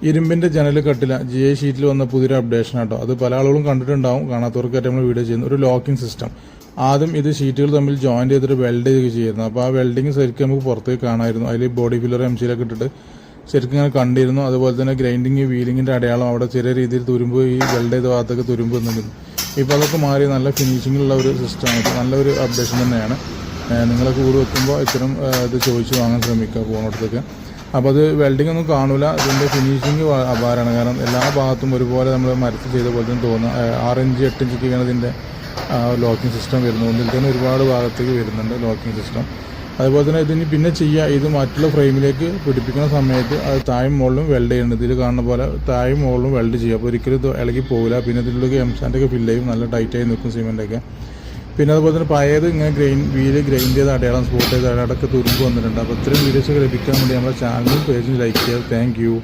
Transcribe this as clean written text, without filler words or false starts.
ഇരുമ്പിൻ്റെ ജനൽ കട്ടില GI ഷീറ്റിൽ വന്ന പുതിയൊരു അപ്ഡേഷൻ ആട്ടോ. അത് പല ആളുകളും കണ്ടിട്ടുണ്ടാവും. കാണാത്തവർക്കായിട്ട് നമ്മൾ വീഡിയോ ചെയ്യുന്ന ഒരു ലോക്കിംഗ് സിസ്റ്റം. ആദ്യം ഇത് ഷീറ്റുകൾ തമ്മിൽ ജോയിൻറ്റ് ചെയ്തിട്ട് വെൽഡ് ചെയ്യുക ചെയ്യുന്നു. അപ്പോൾ ആ വെൽഡിങ് ശരിക്കും നമുക്ക് പുറത്തേക്ക് കാണാമായിരുന്നു. അതിൽ ബോഡി ഫില്ലർ MCയിലൊക്കെ ഇട്ടിട്ട് ശരിക്കും ഇങ്ങനെ കണ്ടിരുന്നു. അതുപോലെ തന്നെ ഗ്രൈൻഡിങ് വീലിങ്ങിൻ്റെ അടയാളം അവിടെ ചെറിയ രീതിയിൽ തുരുമ്പ് ഈ വെൽഡ് ചെയ്ത ഭാഗത്തൊക്കെ തുരുമ്പ് വന്നിരുന്നു. ഇപ്പോൾ അതൊക്കെ മാറി നല്ല ഫിനിഷിങ്ങുള്ള ഒരു സിസ്റ്റമാണ്. നല്ലൊരു അപ്ഡേഷൻ തന്നെയാണ്. നിങ്ങളൊക്കെ കൂടി വെക്കുമ്പോൾ ഇത്തരം ഇത് ചോദിച്ച് വാങ്ങാൻ ശ്രമിക്കുക പോകുന്നിടത്തൊക്കെ. അപ്പോൾ അത് വെൽഡിംഗ് ഒന്നും കാണില്ല. ഇതിൻ്റെ ഫിനിഷിങ് അപാരമാണ്. കാരണം എല്ലാ ഭാഗത്തും ഒരുപോലെ നമ്മൾ മരത്തിൽ ചെയ്ത പോലെ തന്നെ തോന്നുന്നു. 6 ഇഞ്ച് 8 ഇഞ്ചൊക്കെയാണ് ഇതിൻ്റെ ലോക്കിംഗ് സിസ്റ്റം വരുന്നത്. ഒന്നിൽ തന്നെ ഒരുപാട് ഭാഗത്തേക്ക് വരുന്നുണ്ട് ലോക്കിംഗ് സിസ്റ്റം. അതുപോലെ തന്നെ ഇതിന് പിന്നെ ചെയ്യുക, ഇത് മറ്റുള്ള ഫ്രെയിമിലേക്ക് പിടിപ്പിക്കുന്ന സമയത്ത് അത് താഴെ മുകളിലും വെൽഡ് ചെയ്യുന്നുണ്ട്. ഇതിൽ കാണുന്ന പോലെ താഴെ മുകളിലും വെൽഡ് ചെയ്യുക. അപ്പോൾ ഒരിക്കലും ഇത് ഇളകി പോകില്ല. പിന്നെ ഇതിലേക്ക് എംസാൻഡൊക്കെ ഫില്ല് ചെയ്യും, നല്ല ടൈറ്റായി നിൽക്കും സിമെൻ്റൊക്കെ. പിന്നെ അതുപോലെ തന്നെ പഴയത് ഇങ്ങനെ വീല് ഗ്രൈൻഡ് ചെയ്ത അടയാളം സ്പോട്ട് ചെയ്ത അടയാളമൊക്കെ തുരുമ്പ് വന്നിട്ടുണ്ട്. അപ്പോൾ ഇത്രയും വീഡിയോസൊക്കെ ലഭിക്കാൻ വേണ്ടി നമ്മുടെ ചാനലും പേജും ലൈക്ക് ചെയ്യുക. Thank you.